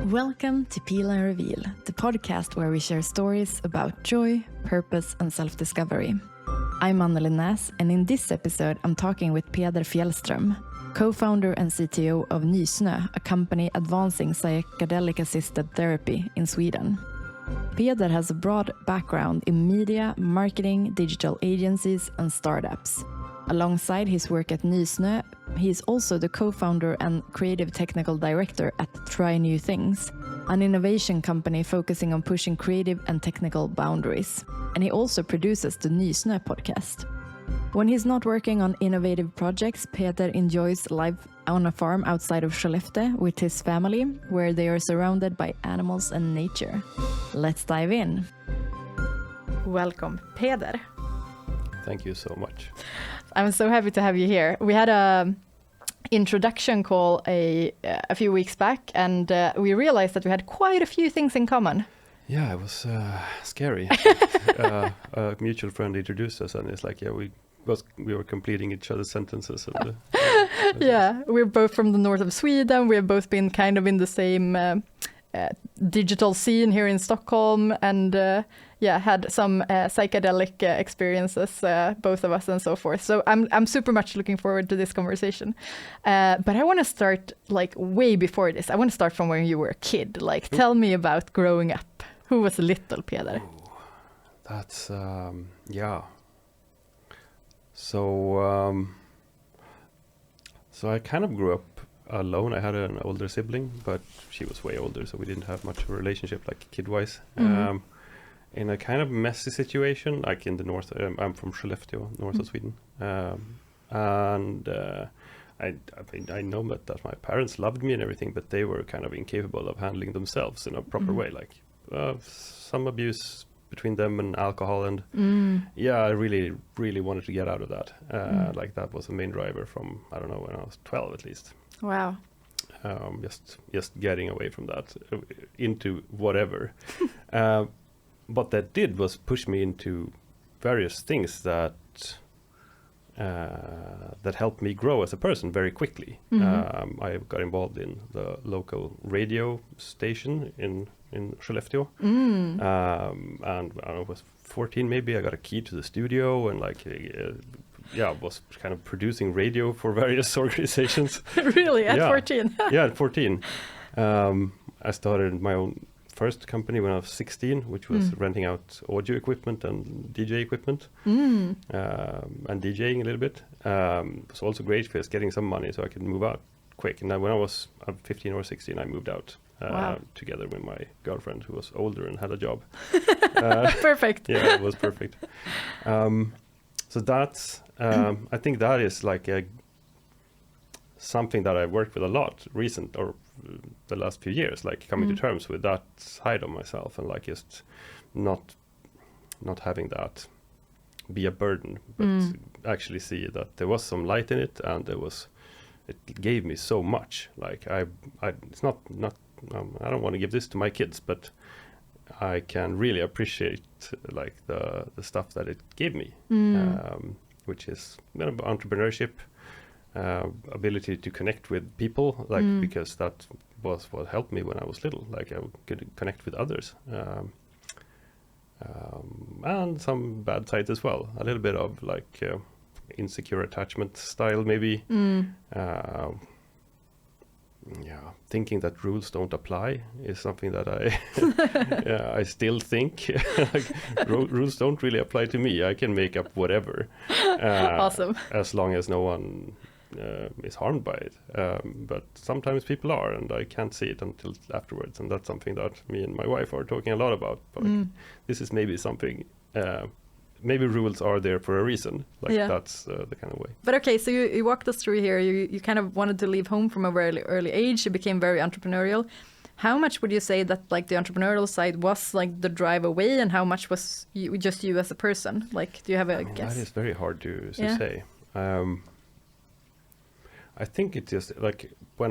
Welcome to Peel and Reveal, the podcast where we share stories about joy, purpose and self-discovery. I'm Annelie, and in this episode I'm talking with Peder Fjällström, co-founder and CTO of Nysnö, a company advancing psychedelic-assisted therapy in Sweden. Peder has a broad background in media, marketing, digital agencies and startups. Alongside his work at Nysnö, he is also the co-founder and creative technical director at Try New Things, an innovation company focusing on pushing creative and technical boundaries. And he also produces the Nysnö podcast. When he's not working on innovative projects, Peder enjoys life on a farm outside of Skellefteå with his family, where they are surrounded by animals and nature. Let's dive in. Welcome, Peder. Thank you so much. I'm so happy to have you here. We had a introduction call a few weeks back, and we realized that we had quite a few things in common. Yeah, it was scary. A mutual friend introduced us, and it's like, yeah, we were completing each other's sentences. And, yeah, we're both from the north of Sweden. We have both been kind of in the same digital scene here in Stockholm, and had some psychedelic experiences, both of us, and so forth. So I'm super much looking forward to this conversation. But I want to start like way before this. I want to start from when you were a kid. Like, tell me about growing up. Who was little Peder? Oh, that's yeah. So I kind of grew up alone. I had an older sibling, but she was way older, so we didn't have much of a relationship, like kid-wise. Mm-hmm. In a kind of messy situation, like in the north. I'm from Skellefteå, north of Sweden, and I know that my parents loved me and everything, but they were kind of incapable of handling themselves in a proper way. Like some abuse between them and alcohol, and I really wanted to get out of that. Like that was the main driver from, I don't know, when I was 12 at least. Wow. Just getting away from that into whatever. What that did was push me into various things that helped me grow as a person very quickly. Mm-hmm. I got involved in the local radio station in Skellefteå. And I don't know, I was 14 maybe. I got a key to the studio and was kind of producing radio for various organizations. Really? At 14? Yeah, at 14. I started my own first company when I was 16, which was renting out audio equipment and DJ equipment, and DJing a little bit. It was also great because getting some money so I could move out quick. And then when I was 15 or 16, I moved out together with my girlfriend, who was older and had a job. Perfect. Yeah, it was perfect. So that's, I think that is like something that I worked with a lot the last few years, like coming to terms with that side of myself, and like just not having that be a burden, but actually see that there was some light in it, and it gave me so much. Like it's not I don't want to give this to my kids, but I can really appreciate like the stuff that it gave me, which is entrepreneurship, ability to connect with people, like because that was what helped me when I was little. Like I could connect with others, and some bad sides as well. A little bit of like insecure attachment style, maybe. Thinking that rules don't apply is something that I still think. Like, rules don't really apply to me. I can make up whatever. Awesome. As long as no one is harmed by it. But sometimes people are, and I can't see it until afterwards. And that's something that me and my wife are talking a lot about. But this is maybe something. Maybe rules are there for a reason. Like that's the kind of way. But okay, so you walked us through here. You kind of wanted to leave home from a very early age. You became very entrepreneurial. How much would you say that like the entrepreneurial side was like the drive away, and how much was just you as a person? Like, do you have a guess? That is very hard to say. I think it just like when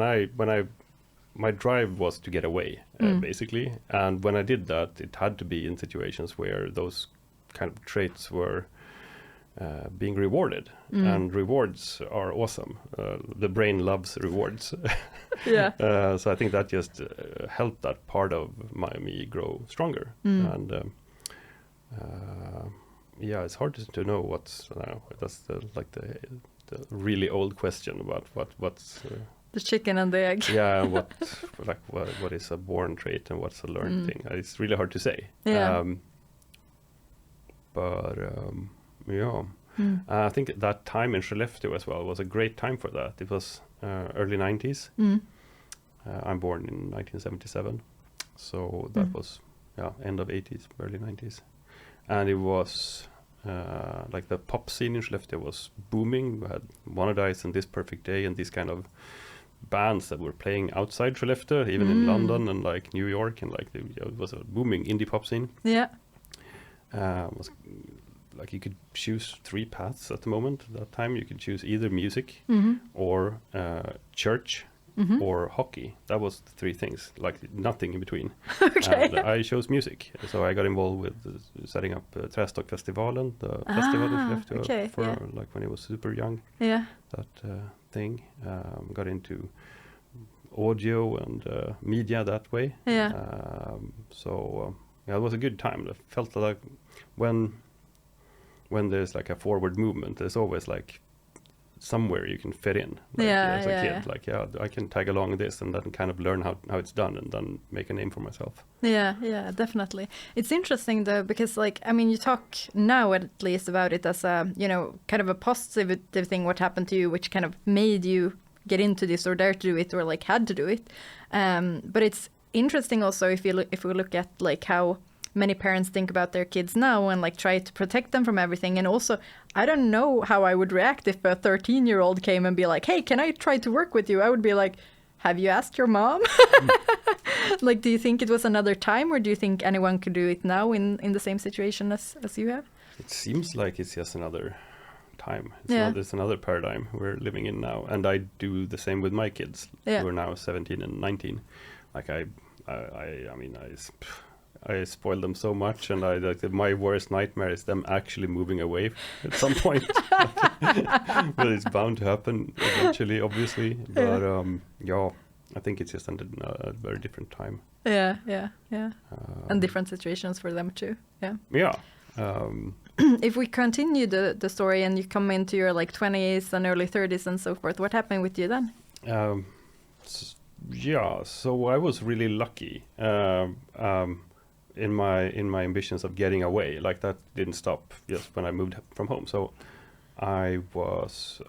my drive was to get away, basically. And when I did that, it had to be in situations where those kind of traits were being rewarded, and rewards are awesome. The brain loves rewards. Yeah. So I think that just helped that part of me grow stronger. And yeah, it's hard to know what's. That's the really old question about what's. The chicken and the egg. Yeah, what is a born trait and what's a learned thing? It's really hard to say. Yeah. Yeah. I think that time in Skellefteå as well was a great time for that. It was early 90s. I'm born in 1977, so that was end of 80s, early 90s, and it was like the pop scene in Skellefteå was booming. We had Monodice and This Perfect Day and these kind of bands that were playing outside Skellefteå, even in London and like New York, and like it was a booming indie pop scene. Yeah. Was like you could choose 3 paths at the moment. At that time, you could choose either music or church or hockey. That was the 3 things, like nothing in between. Okay. And I chose music, so I got involved with setting up Trästockfestivalen, the festival in Skellefteå for like when I was super young. Yeah. That thing. Got into audio and media that way. Yeah. So it was a good time. I felt like when there's like a forward movement, there's always like somewhere you can fit in. Like, as a kid, like I can tag along this and then kind of learn how it's done and then make a name for myself. Yeah, definitely. It's interesting though, because like, I mean, you talk now at least about it as a, kind of a positive thing, what happened to you, which kind of made you get into this or dare to do it or like had to do it. But it's interesting also if we look at like how many parents think about their kids now and like try to protect them from everything. And also, I don't know how I would react if a 13-year-old came and be like, hey, can I try to work with you? I would be like, have you asked your mom? Like, do you think it was another time, or do you think anyone could do it now in the same situation as you have? It seems like it's just another time. It's another paradigm we're living in now. And I do the same with my kids who are now 17 and 19. Like I mean, I spoil them so much, and my worst nightmare is them actually moving away at some point. But it's bound to happen eventually, obviously. But I think it's just a very different time. Yeah. And different situations for them too. Yeah. Yeah. If we continue the story and you come into your like 20s and early 30s and so forth, what happened with you then? So I was really lucky. In my ambitions of getting away, like that didn't stop just when I moved from home. So I was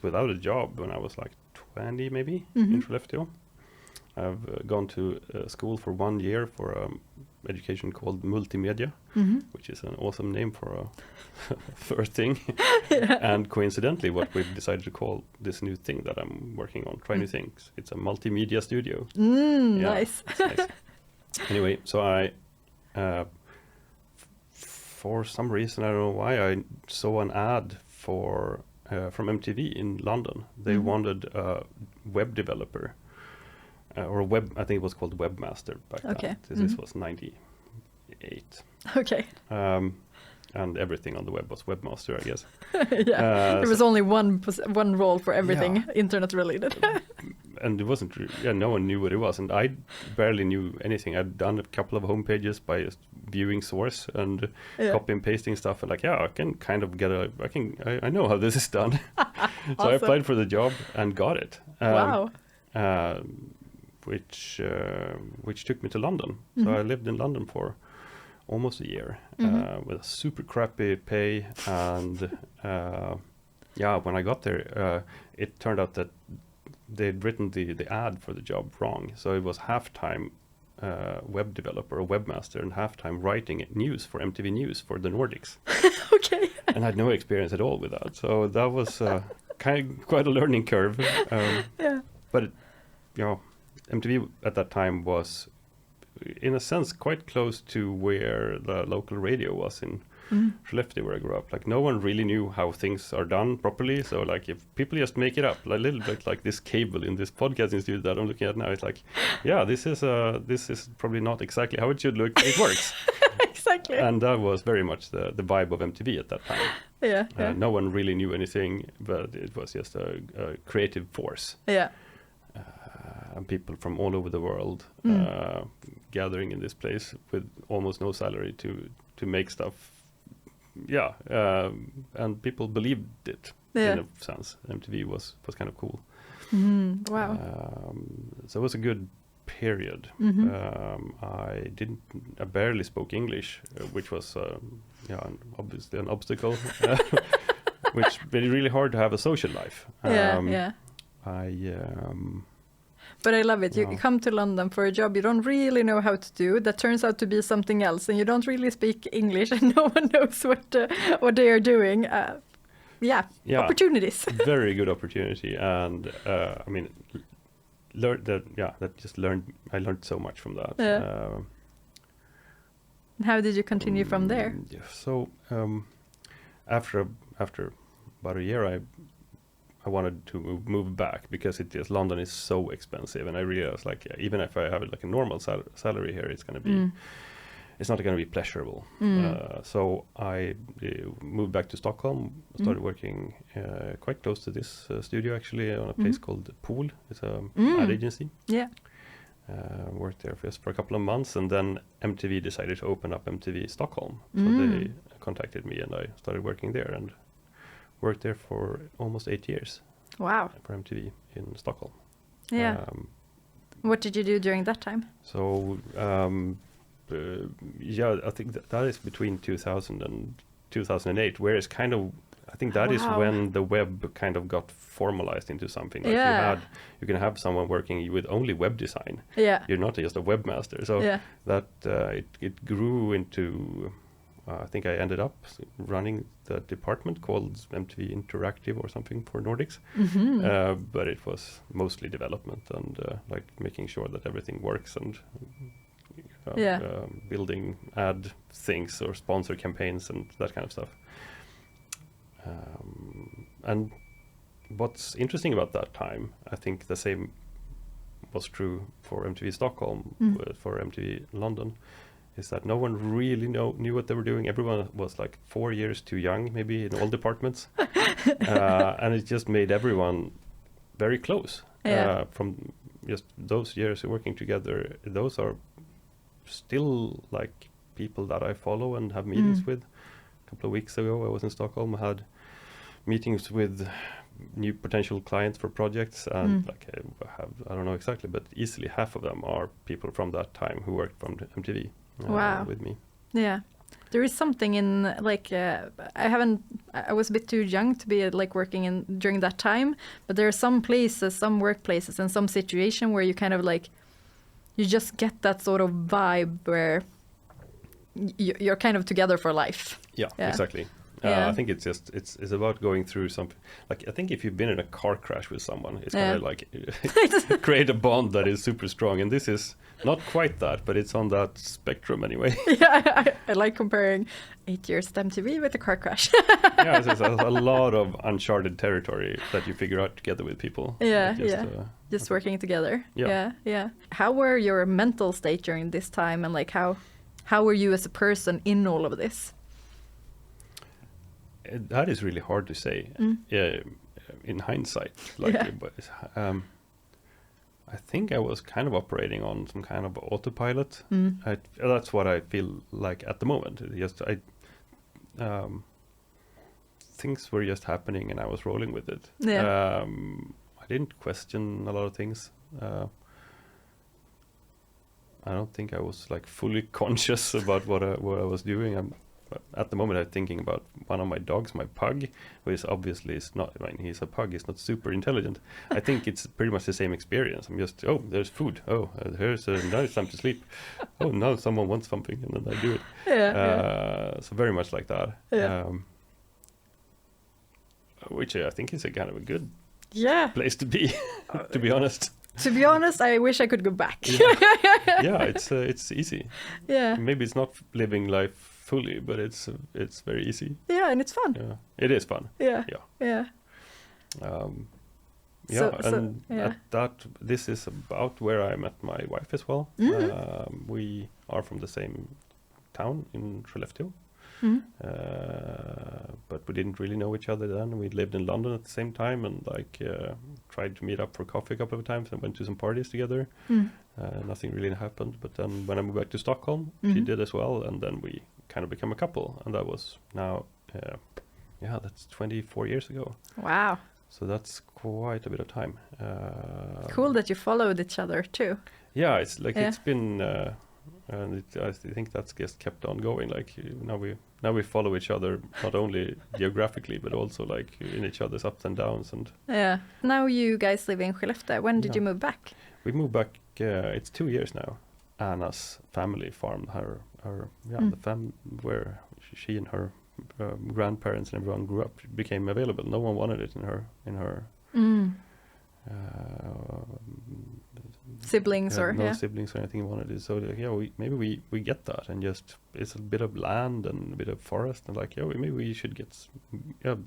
without a job when I was like 20 maybe in Skellefteå. I've gone to school for 1 year for education called multimedia, which is an awesome name for a first thing. And coincidentally, what we've decided to call this new thing that I'm working on, try new things. It's a multimedia studio. Nice. Nice. Anyway, so I for some reason, I don't know why, I saw an ad from MTV in London. They wanted a web developer or I think it was called webmaster back then. This was 98. Okay. And everything on the web was webmaster, I guess. There was only one role for everything internet related. And it wasn't, no one knew what it was, and I barely knew anything. I'd done a couple of home pages by just viewing source and copy and pasting stuff, and I can kind of I know how this is done. So awesome. I applied for the job and got it. Wow. Which took me to London. So I lived in London for almost a year with a super crappy pay, and when I got there, it turned out that they'd written the ad for the job wrong. So it was half-time web developer or webmaster and half-time writing news for MTV News for the Nordics. Okay. And I had no experience at all with that. So that was quite a learning curve. But MTV at that time was, in a sense, quite close to where the local radio was in Skellefteå, where I grew up. Like, no one really knew how things are done properly. So like, if people just make it up, a little bit like this cable in this podcasting studio that I'm looking at now, it's like, this is probably not exactly how it should look. It works. exactly. And that was very much the vibe of MTV at that time. Yeah. No one really knew anything, but it was just a creative force. Yeah. And people from all over the world gathering in this place with almost no salary to make stuff. Yeah, and people believed it in a sense. MTV was kind of cool. Wow. So it was a good period. I barely spoke English, which was obviously an obstacle, which made it really hard to have a social life. But I love it. You come to London for a job you don't really know how to do. That turns out to be something else, and you don't really speak English, and no one knows what they are doing. Opportunities. Very good opportunity, and I mean, I learned so much from that. How did you continue from there? So after about a year, I wanted to move back because London is so expensive, and I realized even if I have like a normal salary here, it's going to be it's not going to be pleasurable. So I moved back to Stockholm, started working quite close to this studio actually on a place called Pool. It's an ad agency. Yeah. Worked there just for a couple of months, and then MTV decided to open up MTV Stockholm. So they contacted me, and I started working there and worked there for almost 8 years. Wow. For MTV in Stockholm. Yeah. What did you do during that time? So I think that is between 2000 and 2008, where it's kind of, I think that is when the web kind of got formalized into something. Like you can have someone working with only web design. Yeah. You're not just a webmaster. So that it grew into, I think I ended up running the department called MTV Interactive or something for Nordics. But it was mostly development and like making sure that everything works and building ad things or sponsor campaigns and that kind of stuff. And what's interesting about that time, I think the same was true for MTV Stockholm, for MTV London, is that no one really knew what they were doing. Everyone was like 4 years too young, maybe in all departments. And it just made everyone very close. From just those years working together, those are still like people that I follow and have meetings with. A couple of weeks ago, I was in Stockholm. I had meetings with new potential clients for projects, and I don't know exactly, but easily half of them are people from that time who worked from MTV with me. Yeah. There is something in I was a bit too young to be like working during that time, but there are some places, some workplaces and some situation where you kind of like, you just get that sort of vibe where you're kind of together for life. Yeah. Exactly. I think it's just it's about going through something. Like I think if you've been in a car crash with someone, it's kind of like create a bond that is super strong. And this is not quite that, but it's on that spectrum anyway. I like comparing 8 years at MTV with a car crash. There's a lot of uncharted territory that you figure out together with people. Just working together. Yeah. How were your mental state during this time, and like how were you as a person in all of this? That is really hard to say in hindsight. But I think I was kind of operating on some kind of autopilot. That's what I feel like at the moment. Things were just happening and I was rolling with it. I didn't question a lot of things. I don't think I was like fully conscious about what I was doing. At the moment, I'm thinking about one of my dogs, my pug, who is obviously he's a pug, he's not super intelligent. I think it's pretty much the same experience. I'm just, there's food. Here's now it's time to sleep. Now someone wants something, and then I do it. So very much like that. Which I think is a kind of a good place to be, to be honest. To be honest, I wish I could go back. It's easy. Maybe it's not living life fully, but it's very easy. And it's fun. It is fun. At that, this is about where I met my wife as well. We are from the same town in Skellefteå. Mm. But we didn't really know each other then. We lived in London at the same time, and tried to meet up for coffee a couple of times and went to some parties together. Mm. Nothing really happened. But then when I moved back to Stockholm, she did as well, and then we kind of became a couple. And that was now, that's 24 years ago. Wow. So that's quite a bit of time. Cool that you followed each other too. Yeah, it's like it's been, and I think that's just kept on going. Like now we follow each other not only geographically but also like in each other's ups and downs. And now you guys live in Skellefteå. When did you move back? We moved back. It's 2 years now. Anna's family farm, the where she and her grandparents and everyone grew up became available. No one wanted it in her siblings siblings or anything wanted it. So maybe we get that, and just it's a bit of land and a bit of forest, and maybe we should get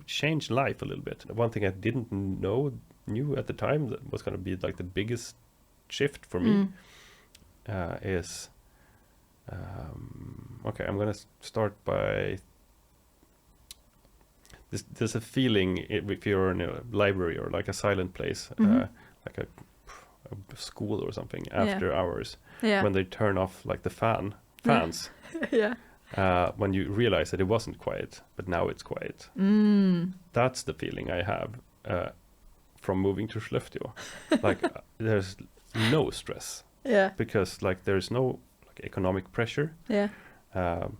change life a little bit. One thing I didn't knew at the time that was going to be like the biggest shift for me is I'm going to start by there's a feeling if you're in a library or like a silent place, like a school or something after hours, when they turn off like the fans, when you realize that it wasn't quiet, but now it's quiet. That's the feeling I have from moving to Skellefteå. Like there's no stress, because like there's no like economic pressure.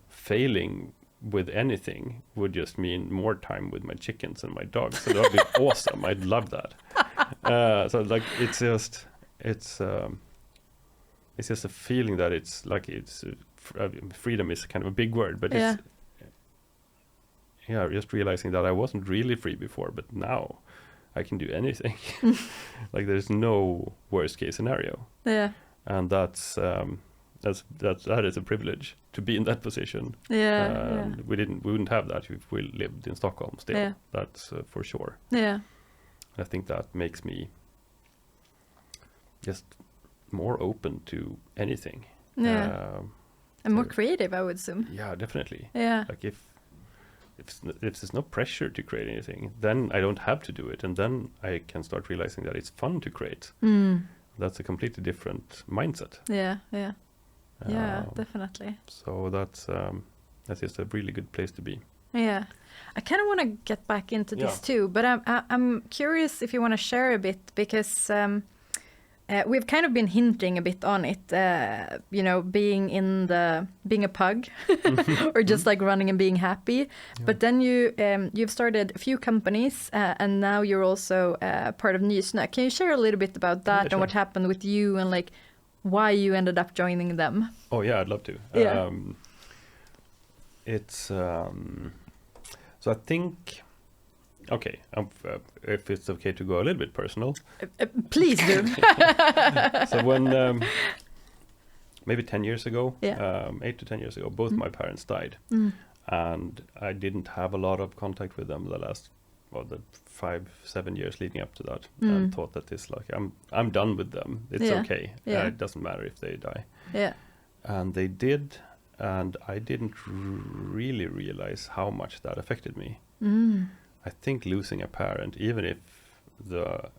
Failing with anything would just mean more time with my chickens and my dogs. So that would be awesome. I'd love that. So like it's just a feeling that it's like freedom is kind of a big word, but it's just realizing that I wasn't really free before, but now I can do anything. Like there's no worst case scenario. And that is a privilege to be in that position. We wouldn't have that if we lived in Stockholm still. That's for sure. I think that makes me just more open to anything. And more creative, I would assume. Yeah, definitely. Like if there's no pressure to create anything, then I don't have to do it, and then I can start realizing that it's fun to create. That's a completely different mindset. Definitely. So that's just a really good place to be. I kind of want to get back into this too, but I'm curious if you want to share a bit, because we've kind of been hinting a bit on it, being a pug or just like running and being happy. But then you've started a few companies, and now you're also part of Nysnö. Can you share a little bit about that and what happened with you and like why you ended up joining them? Oh yeah, I'd love to. It's so I think if it's okay to go a little bit personal, please do. So when maybe 10 years ago, 8 to 10 years ago, both my parents died, and I didn't have a lot of contact with them the last the 5-7 years leading up to that, and thought that this I'm done with them. It's okay. It doesn't matter if they die. And they did, and I didn't really realize how much that affected me. I think losing a parent, even if the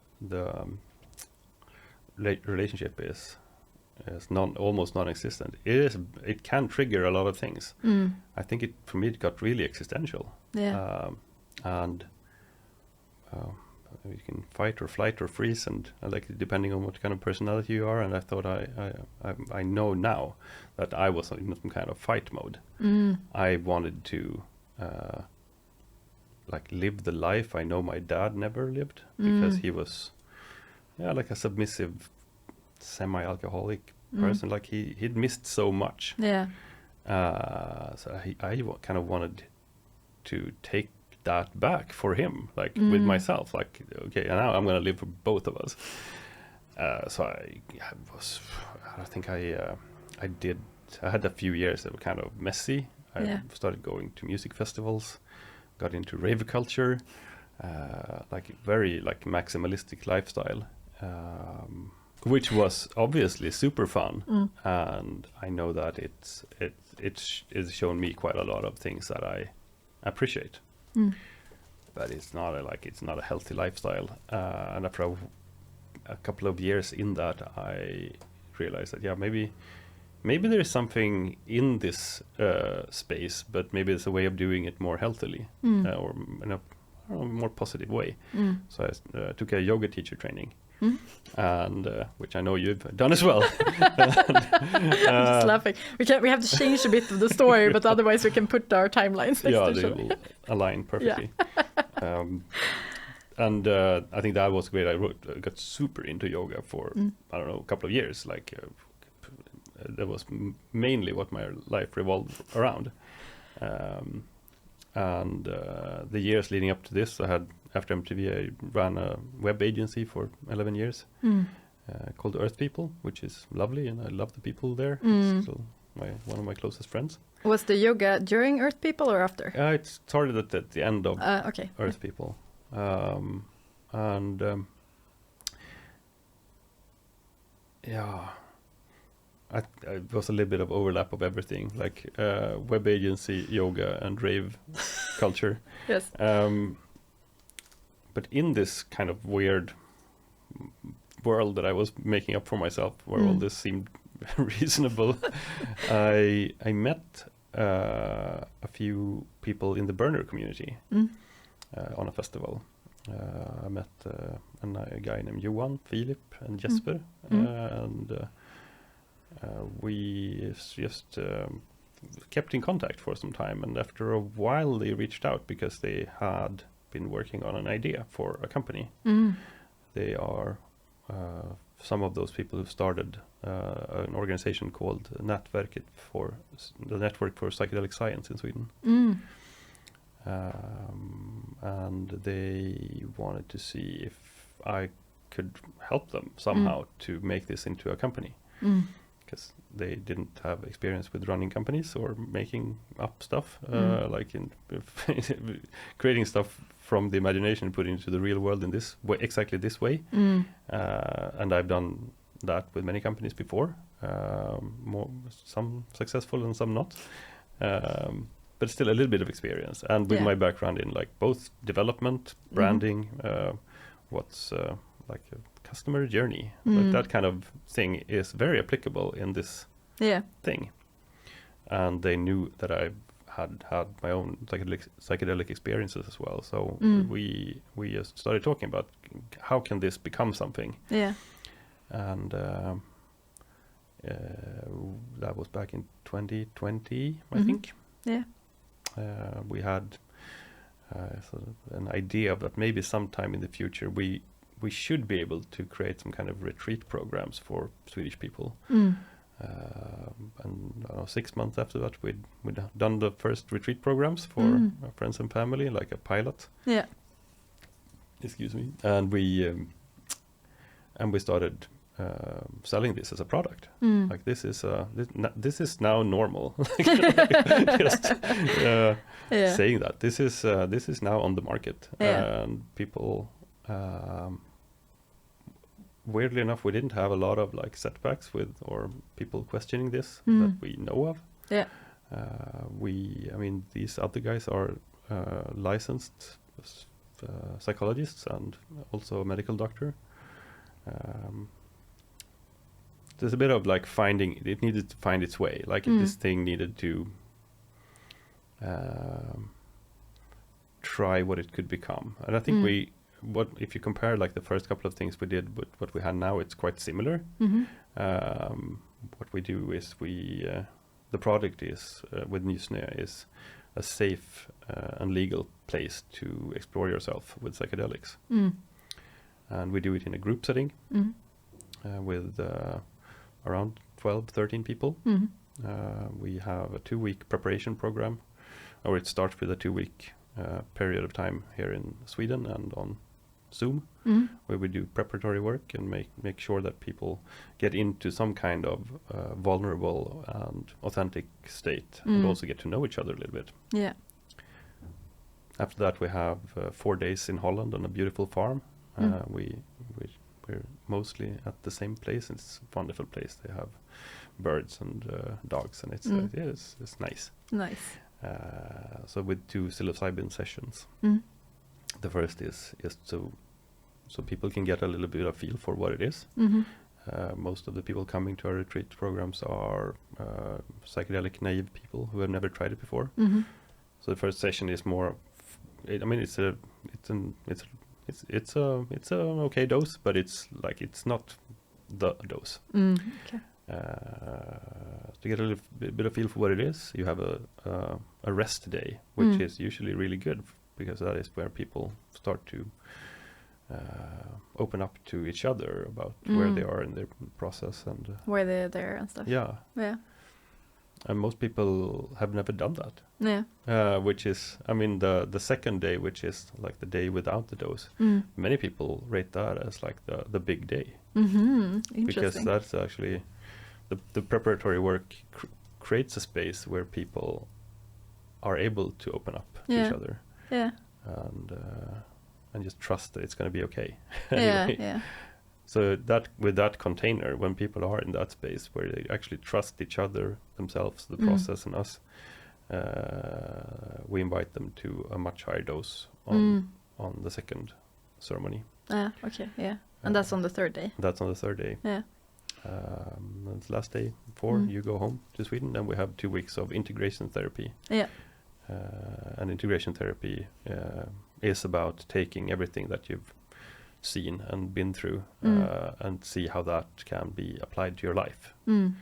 relationship is almost non-existent, it can trigger a lot of things. I think for me it got really existential. And you can fight or flight or freeze, and like depending on what kind of personality you are. And I thought I know now that I was in some kind of fight mode. I wanted to like live the life I know my dad never lived, because he was like a submissive, semi-alcoholic person. Like he'd missed so much. So I kind of wanted to take that back for him, like with myself, like okay, and now I'm gonna live for both of us. So I had a few years that were kind of messy. I started going to music festivals, got into rave culture, like very like maximalistic lifestyle, which was obviously super fun, and I know that it's shown me quite a lot of things that I appreciate. But it's not a healthy lifestyle, and after a couple of years in that, I realized that maybe there is something in this space, but maybe it's a way of doing it more healthily, or in a more positive way. So I took a yoga teacher training, and which I know you've done as well. I'm just laughing. We have to change a bit of the story, but otherwise we can put our timelines next to each other. They will align perfectly. And I think that was great. I got super into yoga for I don't know, a couple of years. Like that was mainly what my life revolved around. And the years leading up to this, after MTV, I ran a web agency for 11 years called Earth People, which is lovely, and I love the people there. It's still one of my closest friends. Was the yoga during Earth People or after? It started at the end of Earth People. It was a little bit of overlap of everything, like web agency, yoga, and rave culture. Yes. But in this kind of weird world that I was making up for myself, where all this seemed reasonable, I met a few people in the burner community on a festival. I met a guy named Johan, Philip, and Jesper, and we just kept in contact for some time. And after a while, they reached out because they had been working on an idea for a company. They are some of those people who started an organization called the Network for Psychedelic Science in Sweden. And they wanted to see if I could help them somehow to make this into a company, because they didn't have experience with running companies or making up stuff, like in creating stuff from the imagination and putting it into the real world in this way, exactly this way. And I've done that with many companies before, some successful and some not. But still a little bit of experience, and with my background in like both development, branding, what's like a customer journey, like that kind of thing is very applicable in this thing. And they knew that I had my own psychedelic experiences as well. So we just started talking about how can this become something. And that was back in 2020, I think. We had sort of an idea that maybe sometime in the future we should be able to create some kind of retreat programs for Swedish people. And 6 months after that, we'd done the first retreat programs for our friends and family, like a pilot. Excuse me. And we started selling this as a product. Like this is now normal. Just saying that this is now on the market, and people. Weirdly enough, we didn't have a lot of like setbacks with or people questioning this that we know of. I mean, these other guys are licensed psychologists and also a medical doctor. There's a bit of like it needed to find its way. Like this thing needed to try what it could become. And I think if you compare like the first couple of things we did with what we have now, it's quite similar. What we do is the product is with Nysnö is a safe and legal place to explore yourself with psychedelics. And we do it in a group setting with around 12-13 people. We have a 2-week preparation program, or it starts with a 2-week period of time here in Sweden and on Zoom, where we do preparatory work and make sure that people get into some kind of vulnerable and authentic state, and also get to know each other a little bit. After that, we have 4 days in Holland on a beautiful farm. We we're mostly at the same place. It's a wonderful place. They have birds and dogs, and it's nice. Nice. So with 2 psilocybin sessions. The first is so people can get a little bit of feel for what it is. Most of the people coming to our retreat programs are psychedelic naive people who have never tried it before. So the first session is more. It's an okay dose, but it's not the dose. Okay. To get a little bit of feel for what it is, you have a rest day, which is usually really good because that is where people start to open up to each other about where they are in their process and where they're there and stuff. Yeah. And most people have never done that. Yeah. Which is, the second day, which is like the day without the dose. Many people rate that as like the big day. Interesting. Because that's actually the preparatory work creates a space where people are able to open up to each other. Yeah. And just trust that it's going to be okay. Anyway. Yeah. So that with that container, when people are in that space where they actually trust each other, themselves, the process, and us, we invite them to a much higher dose on the second ceremony. Okay. Yeah. And that's on the third day. That's on the third day. Yeah. And the last day, 4, you go home to Sweden. Then we have 2 weeks of integration therapy. Yeah. And integration therapy is about taking everything that you've seen and been through and see how that can be applied to your life. And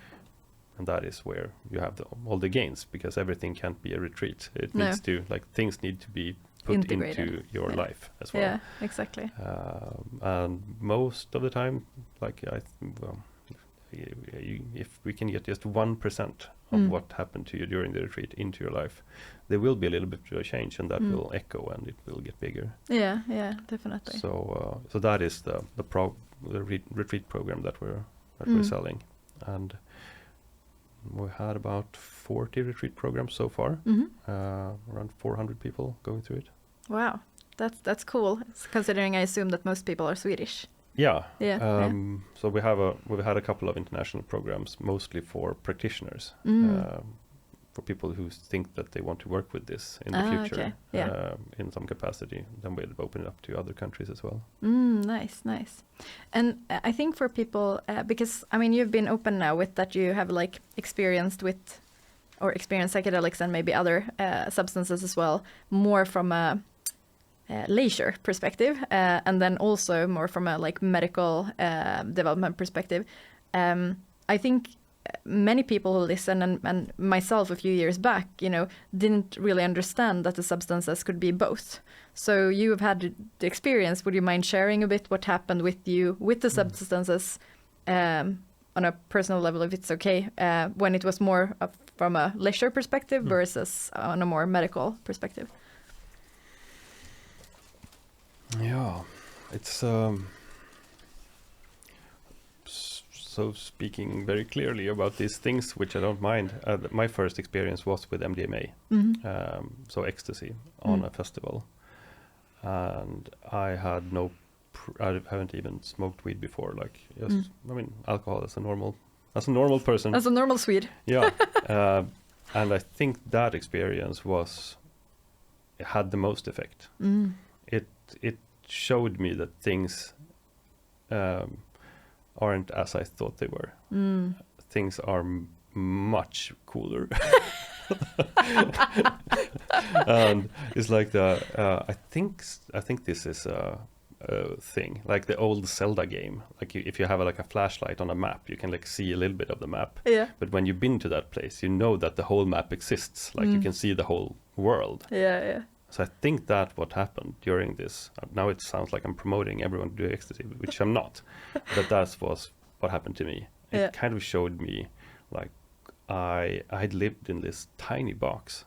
that is where you have all the gains, because everything can't be a retreat. It needs to, things need to be put integrated into your life as well. Yeah, exactly. And most of the time, if we can get just 1% of what happened to you during the retreat into your life, there will be a little bit of a change, and that will echo and it will get bigger. Yeah, definitely. So that is the retreat program that we're selling, and we had about 40 retreat programs so far. Around 400 people going through it. Wow, that's cool. Considering I assume that most people are Swedish. Yeah. So we've had a couple of international programs, mostly for practitioners, for people who think that they want to work with this in the future, in some capacity. Then we'll open it up to other countries as well. Nice. And I think for people, because you've been open now with that you have experienced psychedelics and maybe other substances as well, more from a leisure perspective, and then also more from a medical development perspective. I think many people who listen, and myself a few years back, didn't really understand that the substances could be both. So you have had the experience. Would you mind sharing a bit what happened with you with the substances on a personal level, if it's okay, when it was more from a leisure perspective versus on a more medical perspective? Yeah, it's so speaking very clearly about these things, which I don't mind. My first experience was with MDMA, so ecstasy, on a festival, and I had I haven't even smoked weed before. Alcohol as a normal person, as a normal Swede. Yeah, and I think that experience had the most effect. It showed me that things aren't as I thought they were. Things are much cooler. And it's like I think this is a thing, like the old Zelda game. Like if you have a flashlight on a map, you can see a little bit of the map. Yeah. But when you've been to that place, you know that the whole map exists. You can see the whole world. Yeah. So I think that what happened during this, now it sounds like I'm promoting everyone to do ecstasy, which I'm not, but that was what happened to me. It kind of showed me I'd lived in this tiny box,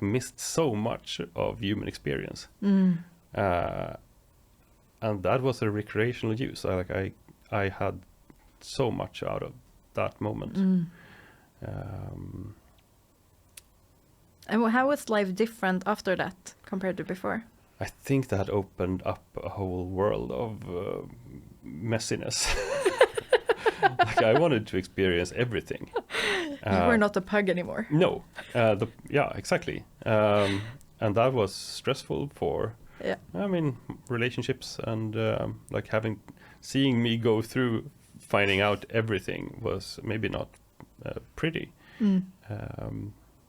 missed so much of human experience. And that was a recreational use. I had so much out of that moment. And how was life different after that compared to before? I think that opened up a whole world of messiness. Like I wanted to experience everything. You were not a pug anymore. No, exactly. And that was stressful for, I mean, relationships and like seeing me go through finding out everything was maybe not pretty.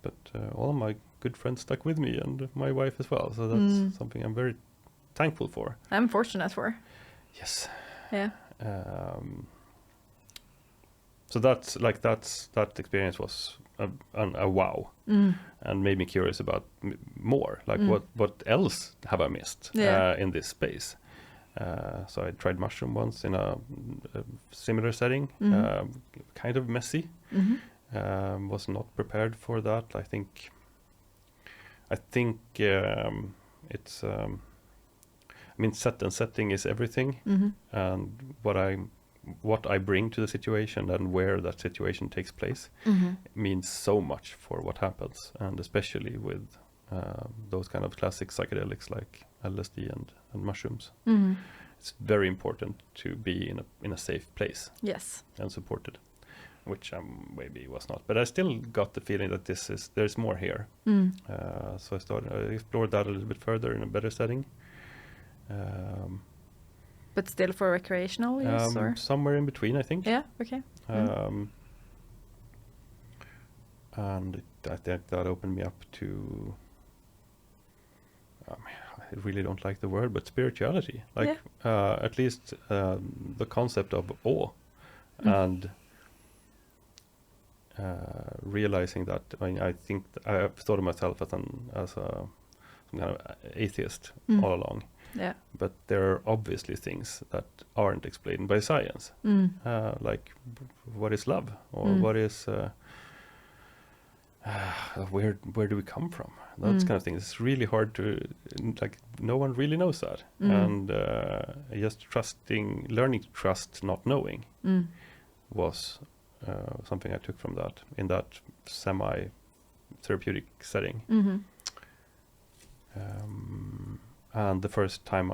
But all of my good friends stuck with me and my wife as well. So that's something I'm very thankful for. I'm fortunate for. Yes. Yeah. So that experience was a wow, and made me curious about more. Like what else have I missed in this space? So I tried mushroom once in a similar setting, kind of messy. Was not prepared for that. I think it's. I mean, set and setting is everything, and what I bring to the situation and where that situation takes place means so much for what happens, and especially with those kind of classic psychedelics like LSD and mushrooms. It's very important to be in a safe place. Yes. And supported, which maybe was not, but I still got the feeling that there's more here. So I explored that a little bit further in a better setting. But still for recreational use, or somewhere in between, I think. Yeah. Okay. And I think that opened me up to. I really don't like the word, but spirituality. Like at least the concept of awe, and realizing that. I mean, I think I've thought of myself as some kind of atheist all along. Yeah. But there are obviously things that aren't explained by science, like what is love, or what is where do we come from? That kind of thing. It's really hard to no one really knows that, and just learning to trust, not knowing, was something I took from that in that semi-therapeutic setting. And the first time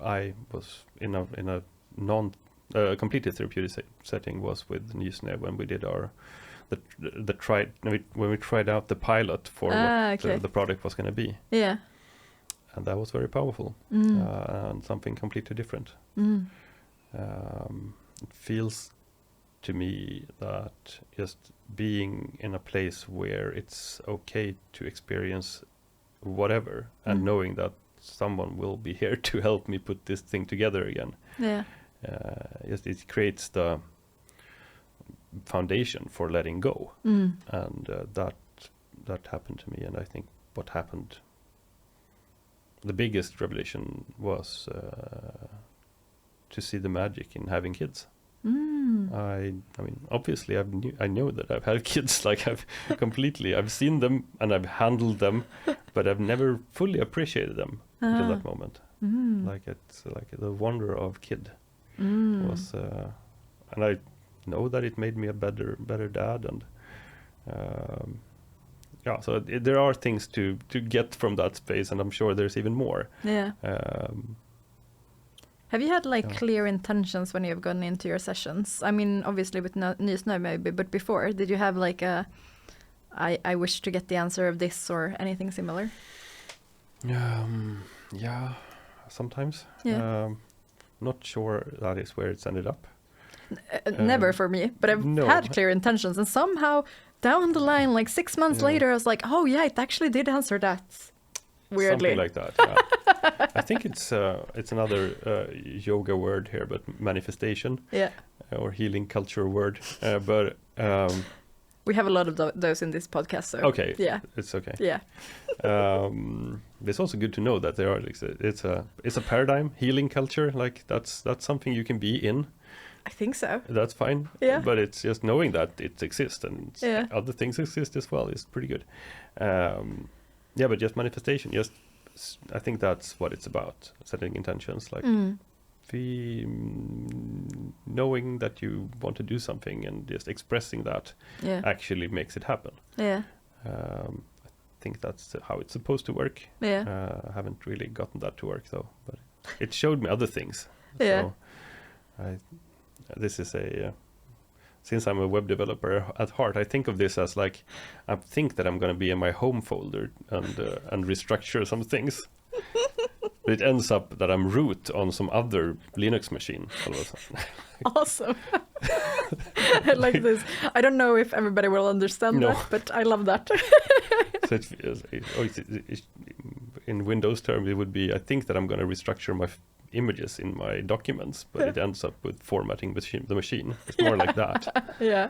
I was in a completely therapeutic setting was with Nysnö when we did when we tried out the pilot for what the product was going to be. Yeah. And that was very powerful, and something completely different. It feels to me that just being in a place where it's okay to experience whatever, and knowing that someone will be here to help me put this thing together again. Yeah. It creates the foundation for letting go, and that happened to me. And I think what happened, the biggest revelation was to see the magic in having kids. I mean, obviously, I know that I've had kids. Like I've seen them and I've handled them, but I've never fully appreciated them until that moment. Like it's like the wonder of kid was, and I know that it made me a better dad, and so there are things to get from that space, and I'm sure there's even more. Yeah. Have you had clear intentions when you've gone into your sessions? I mean, obviously with Nysnö maybe, but before, did you have I wish to get the answer of this or anything similar? Yeah, sometimes. Yeah. Not sure that is where it's ended up. Never for me, but I've had clear intentions, and somehow down the line, 6 months later, I was like, oh yeah, it actually did answer that. Weirdly. Something like that, yeah. I think it's another yoga word here, but manifestation, or healing culture word. But we have a lot of those in this podcast, so okay, yeah, it's okay. Yeah. It's also good to know that there are it's a paradigm, healing culture. That's something you can be in. I think so. That's fine. Yeah. But it's just knowing that it exists and other things exist as well is pretty good. But just manifestation. I think that's what it's about. Setting intentions, knowing that you want to do something and just expressing that actually makes it happen. Yeah. I think that's how it's supposed to work. Yeah. I haven't really gotten that to work though, but it showed me other things. Yeah. So this is since I'm a web developer at heart, I think of this as like, I think that I'm going to be in my home folder and restructure some things. But it ends up that I'm root on some other Linux machine all of a sudden. Awesome. I like this. I don't know if everybody will understand that, but I love that. So in Windows terms, it would be, I think that I'm going to restructure my images in my documents, but it ends up with formatting the machine. It's more like that. Yeah.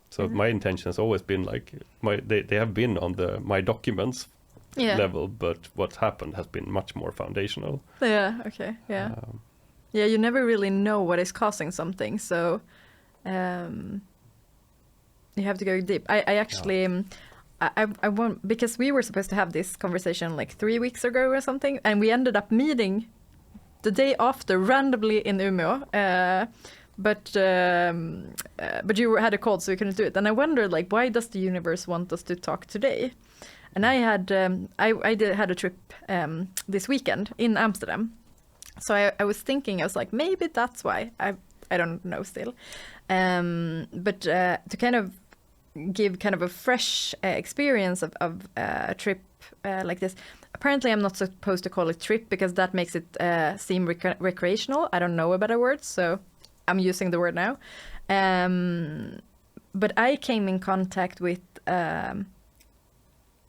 So my intention has always been like, they have been on my documents level, but what's happened has been much more foundational. Yeah, okay, yeah. Yeah, you never really know what is causing something, so you have to go deep. I actually, I won't, because we were supposed to have this conversation like 3 weeks ago or something, and we ended up meeting the day after randomly in Umeå, but you had a cold, so we couldn't do it. And I wondered, like, why does the universe want us to talk today? And I had had a trip this weekend in Amsterdam, so I was thinking, I was like, maybe that's why. I don't know still, but to kind of give kind of a fresh experience of a trip like this. Apparently, I'm not supposed to call it trip because that makes it seem recreational. I don't know a better word, so I'm using the word now. But I came in contact with a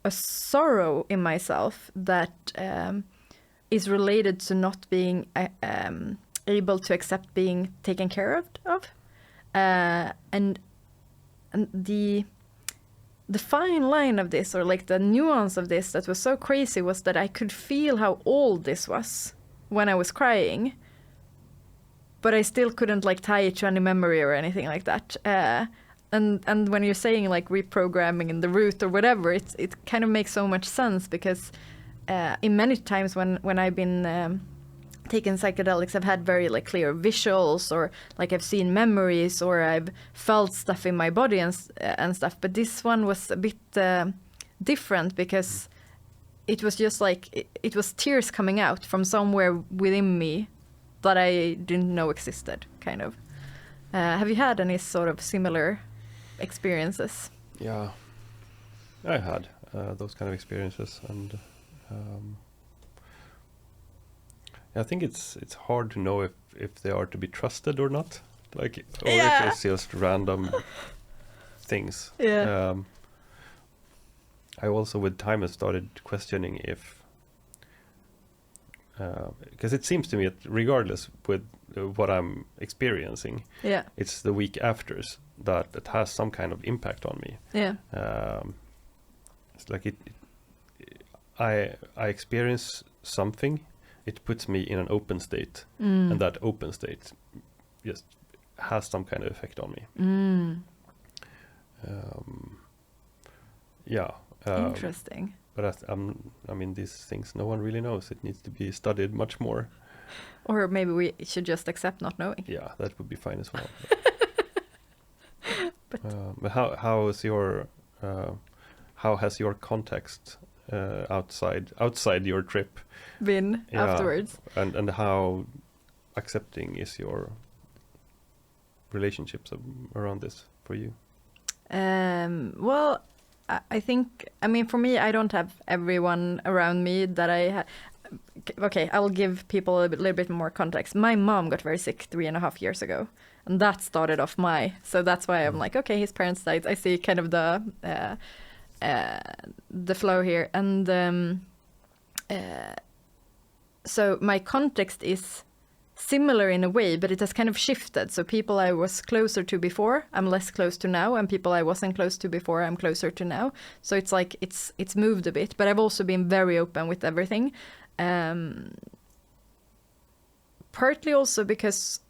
sorrow in myself that is related to not being able to accept being taken care of. And the fine line of this, or like the nuance of this that was so crazy, was that I could feel how old this was when I was crying, but I still couldn't like tie it to any memory or anything like that. And when you're saying like reprogramming in the root or whatever, it kind of makes so much sense, because in many times when I've been taken psychedelics, I've had very like clear visuals, or like I've seen memories, or I've felt stuff in my body and stuff. But this one was a bit different, because it was just like it was tears coming out from somewhere within me that I didn't know existed, kind of. Have you had any sort of similar experiences? Yeah, I had those kind of experiences, and I think it's hard to know if they are to be trusted or not, like, or if it's just random things. Yeah. I also with time have started questioning if, because it seems to me that regardless with what I'm experiencing, it's the week afters that it has some kind of impact on me. Yeah. It's like I experience something. It puts me in an open state, and that open state just has some kind of effect on me. Interesting. But I mean, these things no one really knows. It needs to be studied much more. Or maybe we should just accept not knowing. Yeah, that would be fine as well. But how has your context outside your trip been afterwards, and how accepting is your relationships around this for you? Well, I think, I mean, for me, I don't have everyone around me that okay, I'll give people a little bit more context. My mom got very sick 3.5 years ago, and that started off so that's why I'm like, okay, his parents died. I see kind of the flow here, and so my context is similar in a way, but it has kind of shifted. So people I was closer to before, I'm less close to now, and people I wasn't close to before, I'm closer to now. So it's like it's moved a bit, but I've also been very open with everything. Partly also because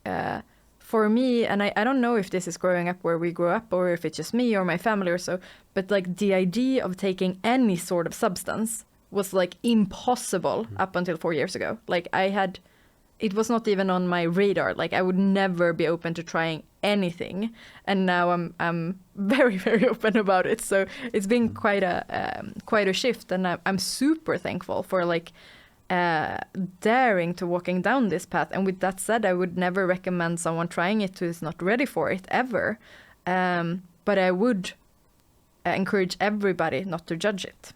for me, and I don't know if this is growing up where we grew up, or if it's just me or my family or so, but like the idea of taking any sort of substance was like impossible up until 4 years ago. Like it was not even on my radar. Like I would never be open to trying anything, and now I'm very, very open about it. So it's been quite a shift, and I'm super thankful for like daring to walking down this path. And with that said, I would never recommend someone trying it who is not ready for it ever. But I would encourage everybody not to judge it.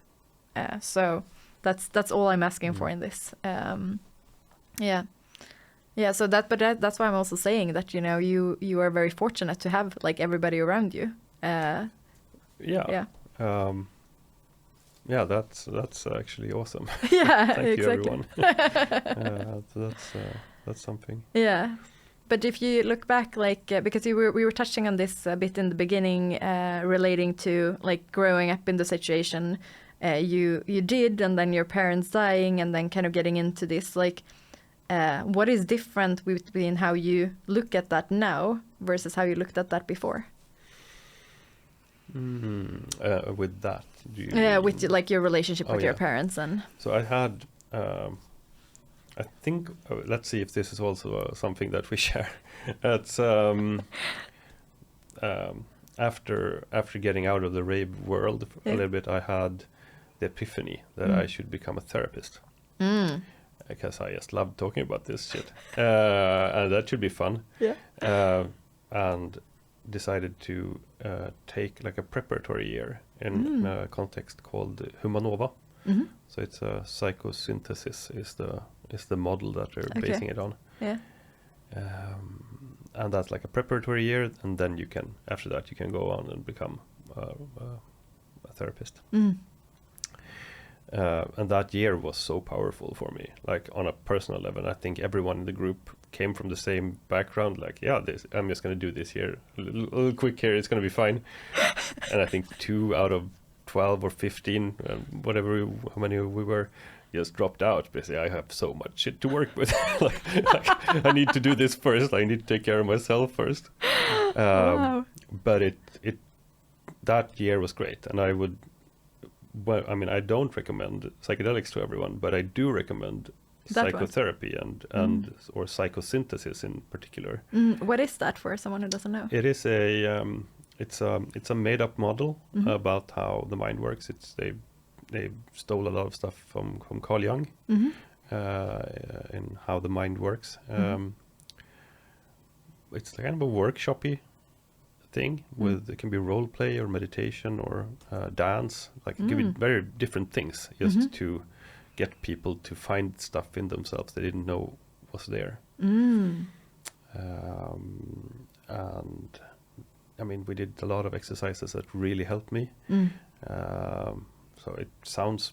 So that's all I'm asking for in this. So that's why I'm also saying that, you know, you are very fortunate to have like everybody around you. That's actually awesome. Yeah, Thank you, exactly. everyone. That's something. Yeah. But if you look back, like, because we were touching on this a bit in the beginning, relating to like growing up in the situation you did, and then your parents dying, and then kind of getting into this, like, what is different between how you look at that now versus how you looked at that before? With that, with like your relationship with your parents, and so I had. I think let's see if this is also something that we share. It's after getting out of the rave world a little bit, I had the epiphany that I should become a therapist. Because I just love talking about this shit, and that should be fun. And decided to take like a preparatory year in a context called Humanova. So it's a psychosynthesis is the model that they're basing it on. And that's like a preparatory year, and then you can, after that, you can go on and become a therapist. And that year was so powerful for me, like on a personal level. I think everyone in the group came from the same background, like, I'm just going to do this here, a little quick here, it's going to be fine. And I think 2 out of 12 or 15, how many we were, just dropped out. Basically, I have so much shit to work with. like, I need to do this first. I need to take care of myself first. Wow. But that year was great, and I would. Well, I mean, I don't recommend psychedelics to everyone, but I do recommend psychotherapy and or psychosynthesis in particular. What is that for someone who doesn't know? It is it's a made up model about how the mind works. They stole a lot of stuff from Carl Jung in how the mind works. It's kind of a workshopy thing with it can be role play or meditation or dance, like it can be very different things just to get people to find stuff in themselves they didn't know was there. And I mean, we did a lot of exercises that really helped me. So it sounds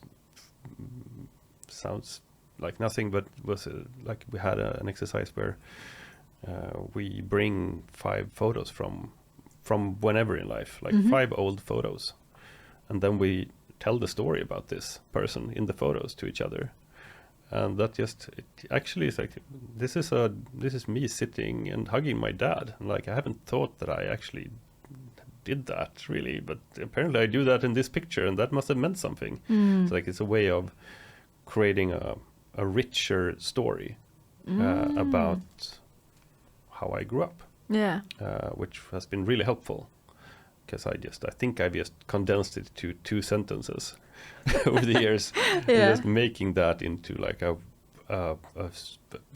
like nothing, but was like we had an exercise where we bring 5 photos from whenever in life, like 5 old photos, and then we tell the story about this person in the photos to each other. And that it actually is like, this is me sitting and hugging my dad. And like, I haven't thought that I actually did that really, but apparently I do that in this picture, and that must have meant something. So like, it's a way of creating a richer story about how I grew up. Which has been really helpful, because I think I've just condensed it to 2 sentences over the years, just making that into like a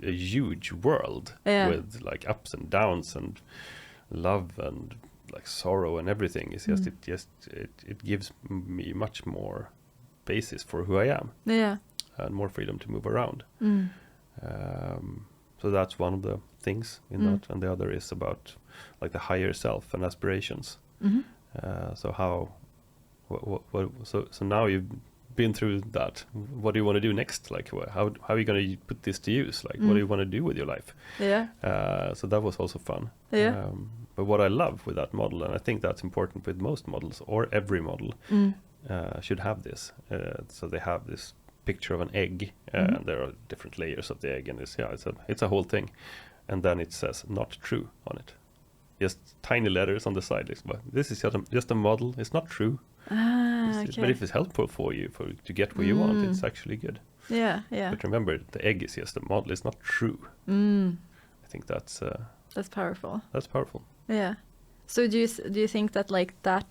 huge world with like ups and downs and love and like sorrow and everything. It's just it gives me much more basis for who I am, and more freedom to move around. So that's one of the things in that, and the other is about like the higher self and aspirations. So so now you've been through that. What do you want to do next? Like, how are you going to put this to use? Like, what do you want to do with your life? So that was also fun. But what I love with that model, and I think that's important with most models, or every model should have this. So they have this picture of an egg, and there are different layers of the egg, and it's a whole thing, and then it says "not true" on it, just tiny letters on the side. This is just a model. It's not true. But if it's helpful for you to get where you want, it's actually good. But remember, the egg is just a model. It's not true. I think that's powerful. That's powerful. So do you think that like that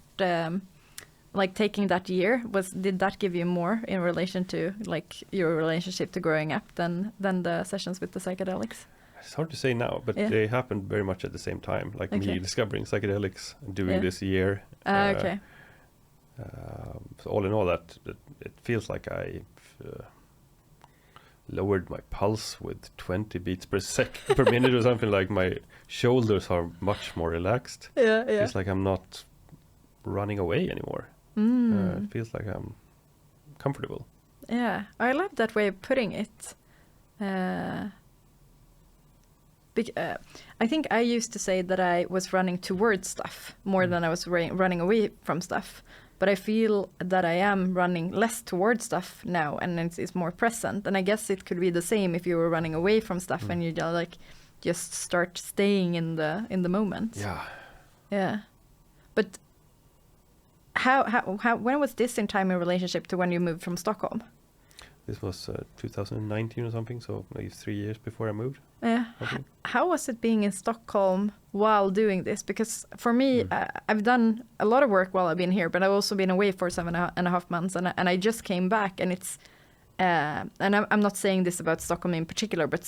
like taking that year, did that give you more in relation to like your relationship to growing up than the sessions with the psychedelics? It's hard to say now, but they happened very much at the same time. Like me discovering psychedelics and doing this year. Okay. So all in all, that it feels like I lowered my pulse with 20 beats per minute or something. Like my shoulders are much more relaxed. Yeah. It's like I'm not running away anymore. It feels like I'm comfortable. Yeah, I love that way of putting it. I think I used to say that I was running towards stuff more than I was running away from stuff. But I feel that I am running less towards stuff now, and it's more present. And I guess it could be the same if you were running away from stuff and you like just start staying in the moment. Yeah. But how when was this in time in relationship to when you moved from Stockholm? This was 2019 or something, so maybe 3 years before I moved. Yeah. How was it being in Stockholm while doing this? Because for me, I've done a lot of work while I've been here, but I've also been away for 7.5 months, and I just came back, and it's and I'm not saying this about Stockholm in particular, but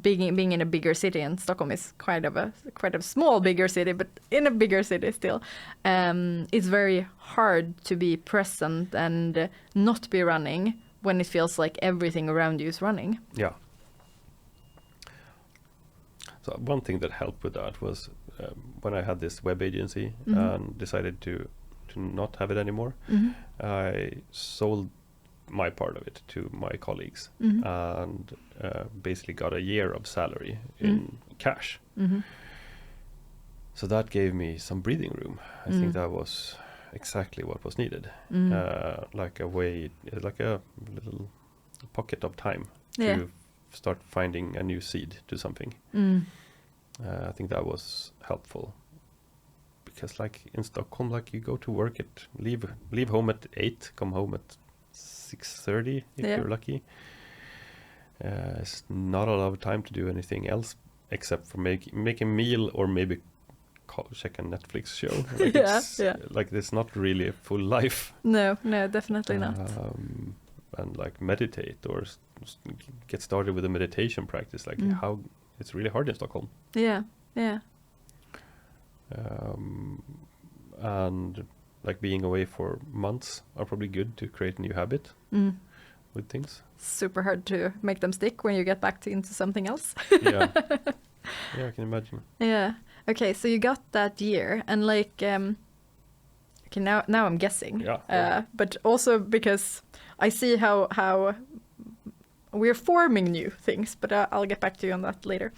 being in a bigger city, and Stockholm is quite a small bigger city, but in a bigger city still, it's very hard to be present and not be running when it feels like everything around you is running. Yeah. So one thing that helped with that was when I had this web agency and decided to not have it anymore, I sold my part of it to my colleagues and basically got a year of salary in cash. So that gave me some breathing room. I think that was exactly what was needed. Like a way, like a little pocket of time to start finding a new seed to something. I think that was helpful, because like in Stockholm, like you go to work leave home at 8, come home at 6:30 if you're lucky. It's not a lot of time to do anything else except for make a meal or maybe check a Netflix show. Like like there's not really a full life. No, definitely not. And like meditate or get started with a meditation practice. Like how it's really hard in Stockholm. Yeah. And like being away for months are probably good to create a new habit with things. Super hard to make them stick when you get back into something else. Yeah, I can imagine. Yeah. Okay, so you got that year, and like, okay, now I'm guessing. Yeah. But also because I see how we're forming new things, but I'll get back to you on that later.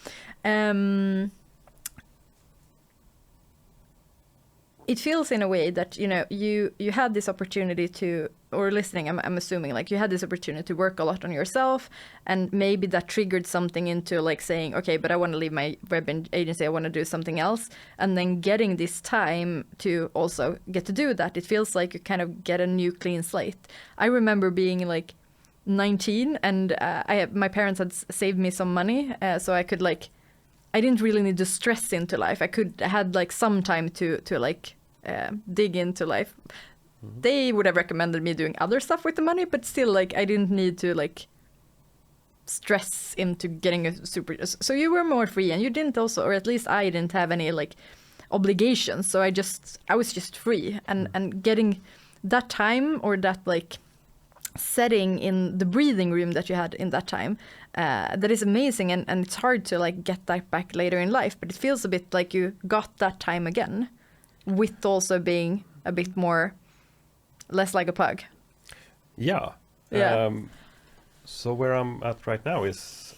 It feels in a way that, you know, you had this opportunity to, or listening, I'm assuming, like you had this opportunity to work a lot on yourself, and maybe that triggered something into like saying, okay, but I want to leave my web agency, I want to do something else. And then getting this time to also get to do that, it feels like you kind of get a new clean slate. I remember being like 19 and my parents had saved me some money, so I could like, I didn't really need to stress into life. I had like some time to like dig into life. They would have recommended me doing other stuff with the money, but still like I didn't need to like stress into getting a super. So you were more free, and you didn't also, or at least I didn't have any like obligations. So I was just free, and getting that time or that like setting in the breathing room that you had in that time, that is amazing, and it's hard to like get that back later in life, but it feels a bit like you got that time again, with also being a bit more less like a pug. So where I'm at right now is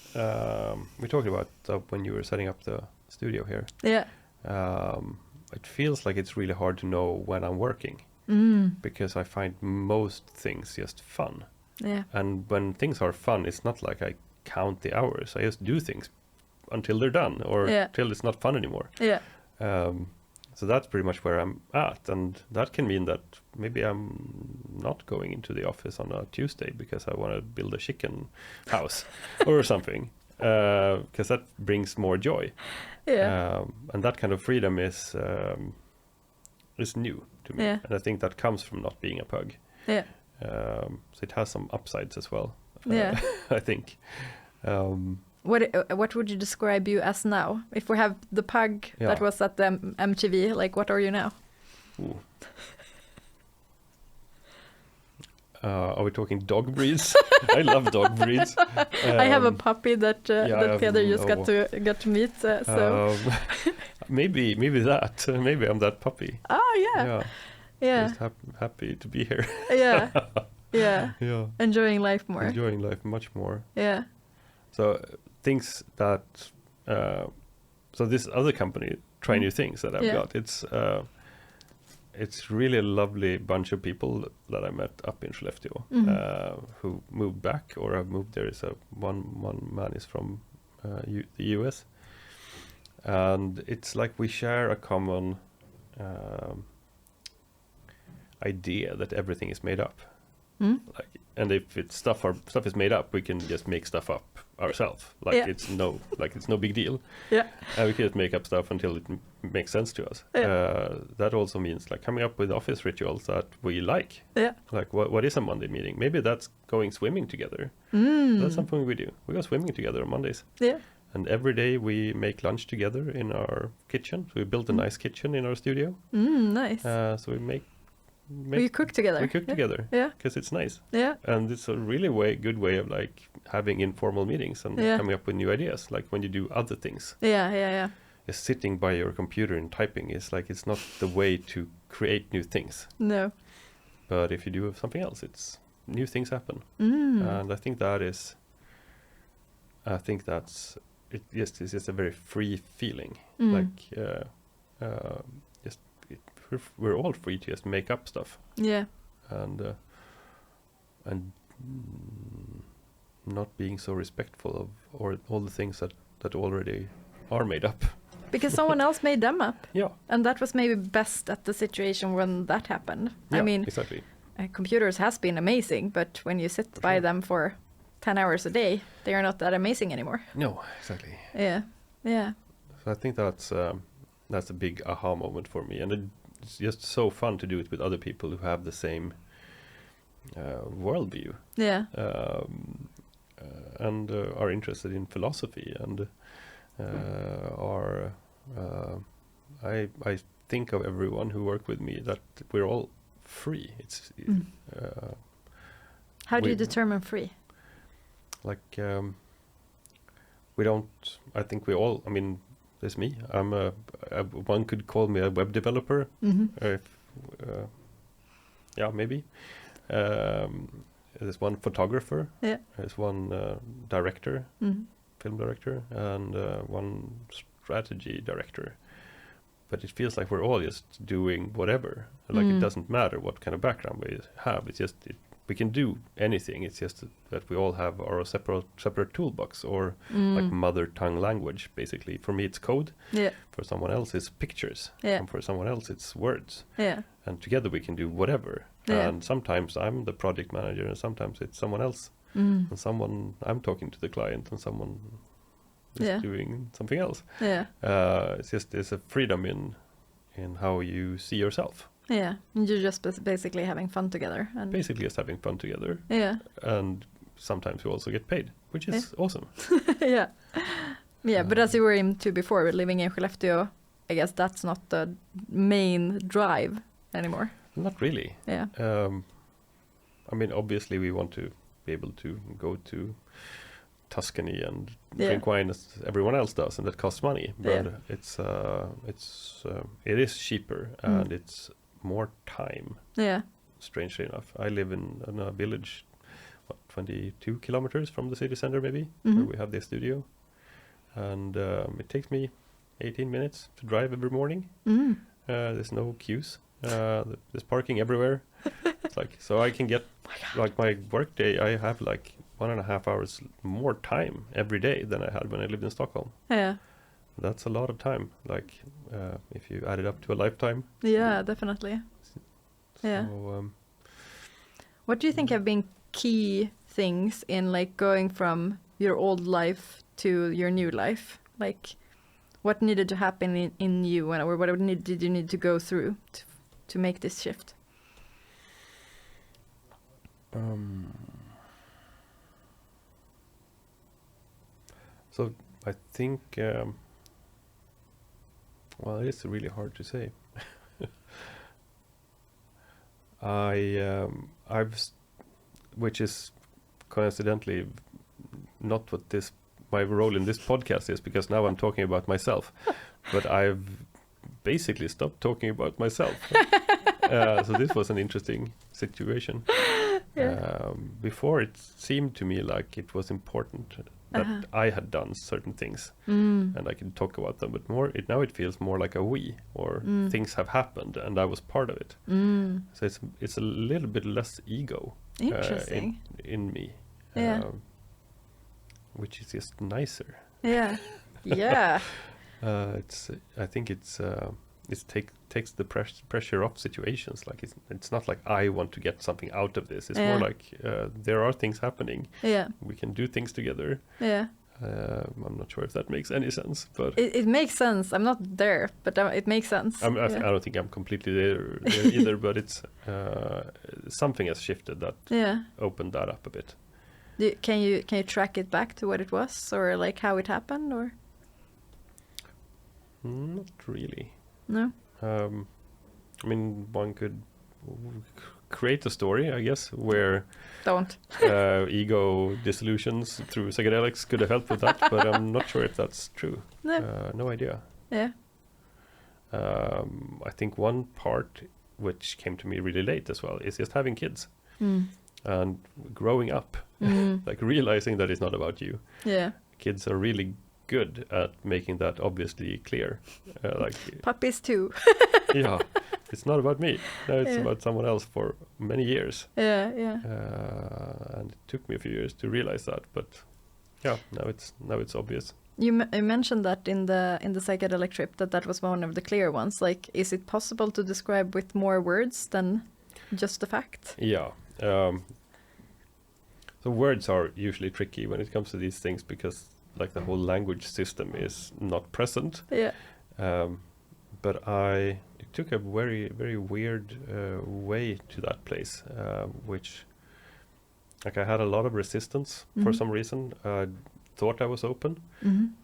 we talked about when you were setting up the studio here. It feels like it's really hard to know when I'm working. Because I find most things just fun. And when things are fun, it's not like I count the hours. I just do things until they're done, or till it's not fun anymore. So that's pretty much where I'm at, and that can mean that maybe I'm not going into the office on a Tuesday because I want to build a chicken house or something, because that brings more joy. And that kind of freedom is is new to me, Yeah. and I think that comes from not being a pug. Yeah. So it has some upsides as well. Yeah. I think. What would you describe you as now? If we have the pug that was at the MTV, like what are you now? Ooh. Are we talking dog breeds? I love dog breeds. I have a puppy that Peder just got to meet. So maybe that. Maybe I'm that puppy. Oh yeah. Just happy to be here. Yeah. Enjoying life more. Enjoying life much more. Yeah. So things that so this other company, Try New Things, that I've got. It's really a lovely bunch of people that I met up in Skellefteå who moved back or have moved there. One man is from the US, and it's like we share a common idea that everything is made up. Like, and if it's stuff is made up, we can just make stuff up ourselves. Like it's no big deal. Yeah. And we can just make up stuff until it makes sense to us. That also means like coming up with office rituals that we like. Yeah. Like what is a Monday meeting? Maybe that's going swimming together. That's something we do. We go swimming together on Mondays. Yeah. And every day we make lunch together in our kitchen. So we built a nice kitchen in our studio. Nice. So we We cook together. We cook together. Yeah. Because it's nice. Yeah. And it's a really good way of like having informal meetings and coming up with new ideas. Like when you do other things. Yeah. Just sitting by your computer and typing is like, it's not the way to create new things. No. But if you do something else, new things happen. And I think that's it's just a very free feeling. Like we're all free to just make up stuff. Yeah. And not being so respectful of all the things that already are made up. Because someone else made them up. Yeah. And that was maybe best at the situation when that happened. Yeah, I mean, exactly. Computers has been amazing, but when you sit by them for 10 hours a day, they are not that amazing anymore. No, exactly. Yeah. So I think that's a big aha moment for me, and it's just so fun to do it with other people who have the same worldview. Yeah. And are interested in philosophy and I think of everyone who work with me that we're all free. It's how do you determine free? Like we don't. I think we all. I mean, there's me. I'm one could call me a web developer. Maybe. There's one photographer. Yeah. There's one director, film director, and one strategy director. But it feels like we're all just doing whatever. Like it doesn't matter what kind of background we have. It's just we can do anything. It's just that we all have our separate toolbox or like mother tongue language. Basically, for me it's code. Yeah. For someone else it's pictures. Yeah. And for someone else it's words. Yeah. And together we can do whatever. Yeah. And sometimes I'm the project manager, and sometimes it's someone else. And I'm talking to the client, and someone is doing something else. Yeah. It's a freedom in how you see yourself. Yeah. And you're just basically having fun together. And basically just having fun together. Yeah. And sometimes we also get paid, which is awesome. Yeah. Yeah, but as you were into before, living in Skellefteå, I guess that's not the main drive anymore. Not really. Yeah. I mean, obviously we want to be able to go to Tuscany and drink wine as everyone else does, and that costs money. But it is cheaper and it's more time. Yeah. Strangely enough, I live in a village, 22 kilometers from the city center, maybe, where we have the studio, and it takes me 18 minutes to drive every morning. There's no queues. There's parking everywhere. It's like, so I can get like my work day. I have like 1.5 hours more time every day than I had when I lived in Stockholm. Yeah. That's a lot of time. Like if you add it up to a lifetime. Yeah, definitely. Yeah. So, what do you think have been key things in like going from your old life to your new life? Like, what needed to happen in you, or what did you need to go through to make this shift? So I think, well, it's really hard to say. Which is coincidentally not what my role in this podcast is, because now I'm talking about myself, but I've basically stopped talking about myself. So this was an interesting situation. Yeah. Before, it seemed to me like it was important that I had done certain things and I can talk about them, but now it feels more like a we, or things have happened and I was part of it. So it's a little bit less ego in me, which is just nicer. Yeah. Yeah. I think it takes the pressure off situations. Like it's not like I want to get something out of this. It's more like there are things happening. Yeah. We can do things together. Yeah. I'm not sure if that makes any sense, but it makes sense. I'm not there, but it makes sense. I don't think I'm completely there either. But it's something has shifted that opened that up a bit. Can you track it back to what it was, or like how it happened, or? Not really. No. I mean, one could create a story, I guess, where ego dissolutions through psychedelics could have helped with that, but I'm not sure if that's true. No idea. Yeah. I think one part which came to me really late as well is just having kids and growing up, like realizing that it's not about you. Yeah. Kids are really good at making that obviously clear. Like puppies too. Yeah, it's not about me. No, it's about someone else for many years. Yeah. And it took me a few years to realize that, but yeah, now it's obvious. You mentioned that in the psychedelic trip that was one of the clear ones. Like, is it possible to describe with more words than just the fact? Yeah. So words are usually tricky when it comes to these things, because like the whole language system is not present. Yeah. But it took a very, very weird way to that place, which, like, I had a lot of resistance for some reason. I thought I was open.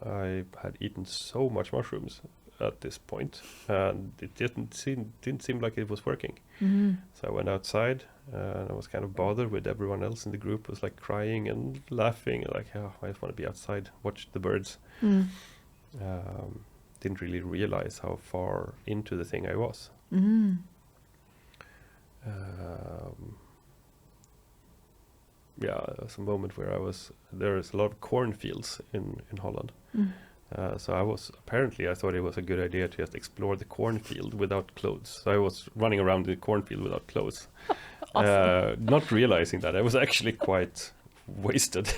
I had eaten so much mushrooms at this point, and it didn't seem like it was working. So I went outside, and I was kind of bothered with everyone else in the group was like crying and laughing, like, oh, I just want to be outside, watch the birds. Didn't really realize how far into the thing I was. There was a moment where there's a lot of cornfields in Holland. So I thought it was a good idea to just explore the cornfield without clothes. So I was running around the cornfield without clothes. Awesome. Not realizing that I was actually quite wasted.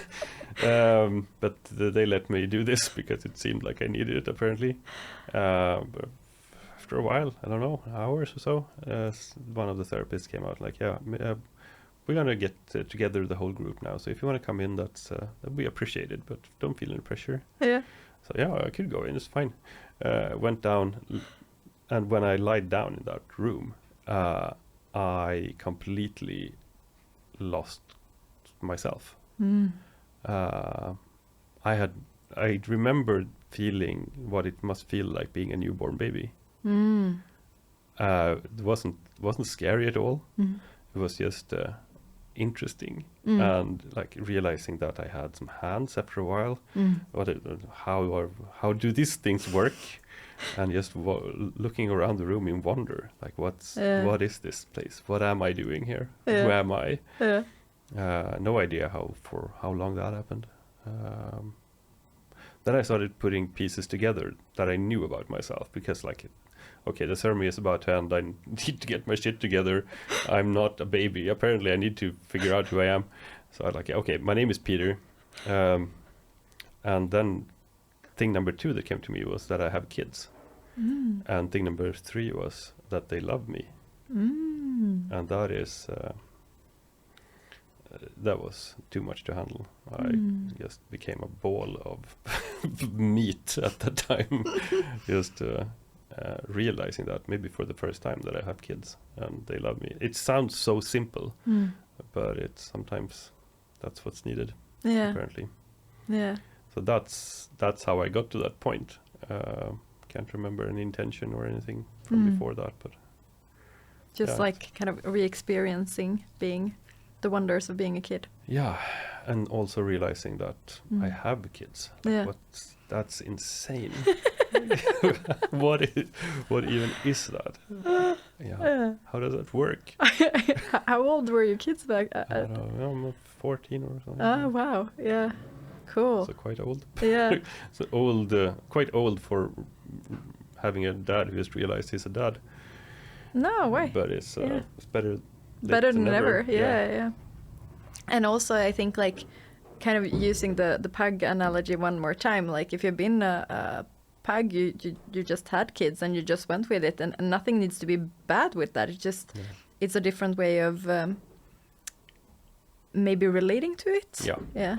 But they let me do this because it seemed like I needed it, apparently. But after a while, I don't know, hours or so, one of the therapists came out like, we're going to get together the whole group now. So if you want to come in, that'd be appreciated, but don't feel any pressure. Yeah. So I could go in, it's fine. Went down, and when I lied down in that room, I completely lost myself. I remembered feeling what it must feel like being a newborn baby. It wasn't scary at all. It was just interesting, and like realizing that I had some hands after a while. How do these things work? And just looking around the room in wonder, like what is this place? What am I doing here? Who am I? No idea for how long that happened. Then I started putting pieces together that I knew about myself, because the ceremony is about to end. I need to get my shit together. I'm not a baby. Apparently, I need to figure out who I am. So my name is Peder. And then thing number 2 that came to me was that I have kids. And thing number 3 was that they love me. And that is... that was too much to handle. I just became a ball of meat at that time. realizing that maybe for the first time that I have kids and they love me. It sounds so simple, but it's sometimes that's what's needed. Yeah. Apparently. Yeah. So that's how I got to that point. Can't remember any intention or anything from before that, but just like kind of re-experiencing being the wonders of being a kid. Yeah, and also realizing that I have kids. Yeah. That's insane. What even is that? Yeah. How does that work? How old were your kids back? I don't know. I'm 14 or something. Oh wow! Yeah, cool. So quite old. Yeah. So old, quite old for having a dad who just realized he's a dad. No way. But it's better. Better than never. ever. Yeah. And also, I think like kind of using the pug analogy one more time. Like if you've been a pug, you just had kids and you just went with it, and nothing needs to be bad with that. It's just it's a different way of maybe relating to it. Yeah.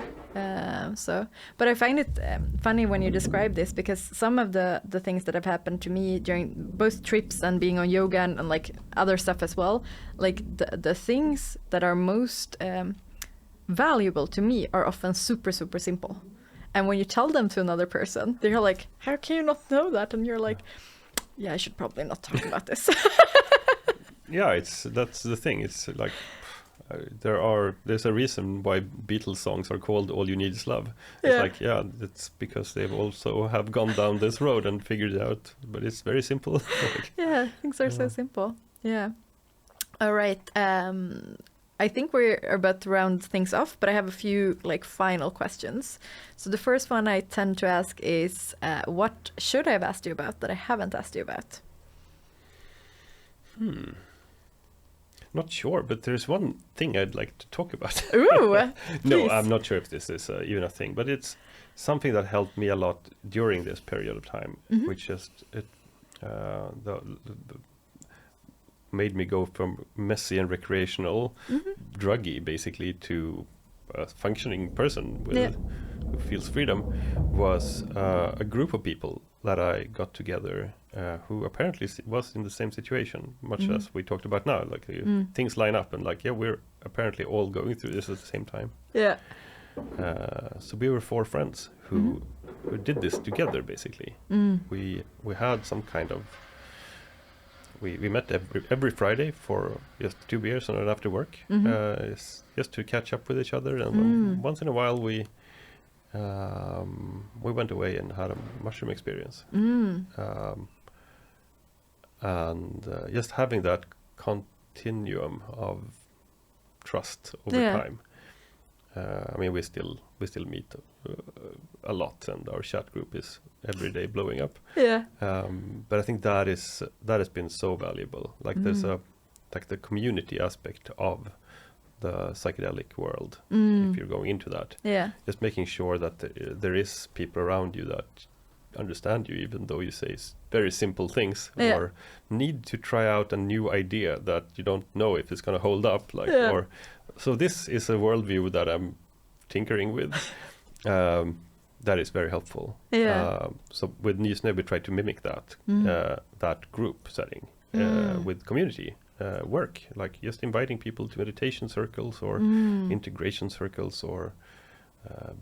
So, but I find it funny when you describe this, because some of the things that have happened to me during both trips and being on yoga and like other stuff as well, like the things that are most valuable to me are often super simple. And when you tell them to another person, they're like, how can you not know that? And you're like, yeah, I should probably not talk about this. Yeah, that's the thing. It's like there's a reason why Beatles songs are called "All You Need Is Love." It's like, it's because they've also have gone down this road and figured it out. But it's very simple. Like, yeah, things are so simple. Yeah. All right. I think we're about to round things off, but I have a few like final questions. So the first one I tend to ask is, what should I have asked you about that I haven't asked you about? Not sure, but there's one thing I'd like to talk about. Ooh, no, I'm not sure if this is even a thing, but it's something that helped me a lot during this period of time, which just made me go from messy and recreational, druggy basically, to a functioning person who feels freedom, was a group of people that I got together who apparently was in the same situation, much as we talked about now. Like things line up and like, we're apparently all going through this at the same time. Yeah. So we were 4 friends who did this together basically. We had some kind of we met every Friday for just 2 beers and after work, just to catch up with each other. And once in a while we went away and had a mushroom experience. And just having that continuum of trust over time. I mean, we still meet a lot, and our chat group is every day blowing up. Yeah. But I think that has been so valuable. Like there's the community aspect of the psychedelic world. If you're going into that, just making sure that there is people around you that understand you, even though you say very simple things or need to try out a new idea that you don't know if it's going to hold up. Or so this is a worldview that I'm tinkering with. That is very helpful. So with Nysnö we try to mimic that that group setting with community work, like just inviting people to meditation circles or integration circles or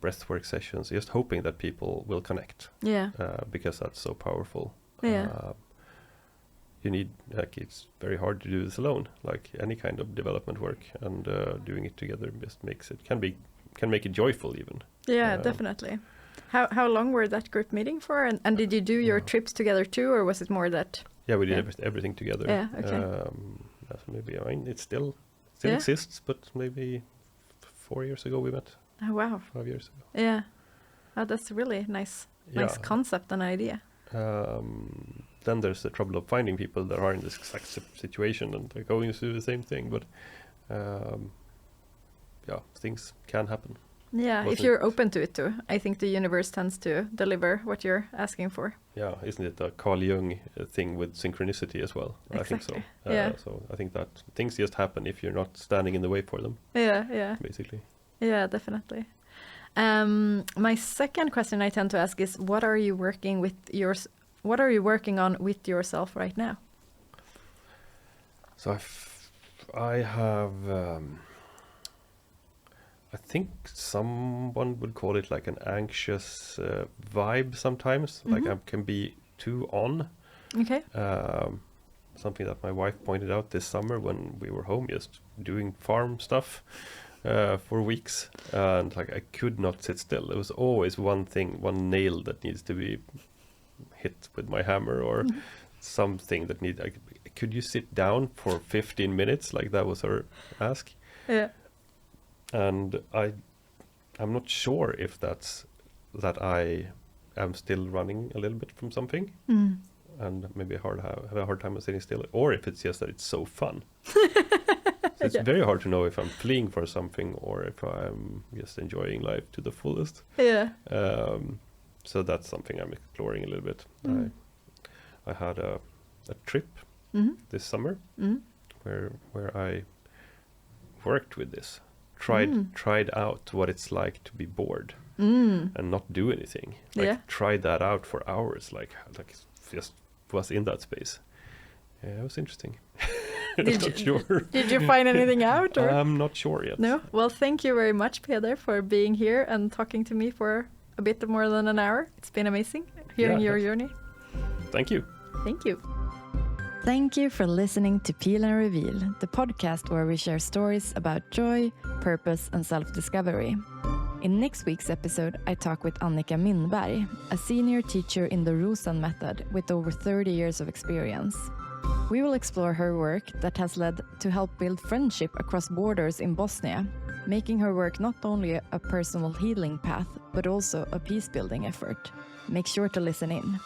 breathwork sessions, just hoping that people will connect. Because that's so powerful. You need, like, it's very hard to do this alone, like any kind of development work, and doing it together just can make it joyful even. Definitely. How long were that group meeting for, and did you do your trips together too, or was it more that we did everything together. So maybe, I mean, it still exists, but maybe 4 years ago we met. Oh wow. 5 years ago. That's a really nice concept and idea. Then there's the trouble of finding people that are in this exact situation and they're going through the same thing, but things can happen. If you're open to it too. I think the universe tends to deliver what you're asking for. Isn't it a Carl Jung thing with synchronicity as well? Exactly. I think so. So I think that things just happen if you're not standing in the way for them. Basically. Yeah, definitely. My second question I tend to ask is, what are you working with what are you working on with yourself right now? So I have, I think someone would call it like an anxious vibe sometimes. Like I can be too on. Okay. Something that my wife pointed out this summer when we were home, just doing farm stuff for weeks, and like I could not sit still. There was always one nail that needs to be hit with my hammer, or something that needs. Could you sit down for 15 minutes? Like that was her ask. Yeah. And I'm not sure if that's that I am still running a little bit from something. And maybe have a hard time sitting still, or if it's just that it's so fun. So it's very hard to know if I'm fleeing for something or if I'm just enjoying life to the fullest. Yeah. So that's something I'm exploring a little bit. I had a trip this summer where I worked with this, tried out what it's like to be bored and not do anything. Like tried that out for hours, like just was in that space. Yeah, it was interesting. Did you find anything out? Or? I'm not sure yet. No? Well, thank you very much, Peder, for being here and talking to me for a bit more than an hour. It's been amazing hearing your journey. Thank you. Thank you. Thank you for listening to Peel and Reveal, the podcast where we share stories about joy, purpose, and self-discovery. In next week's episode, I talk with Annika Mindberg, a senior teacher in the Rosen method with over 30 years of experience. We will explore her work that has led to help build friendship across borders in Bosnia, making her work not only a personal healing path, but also a peace-building effort. Make sure to listen in.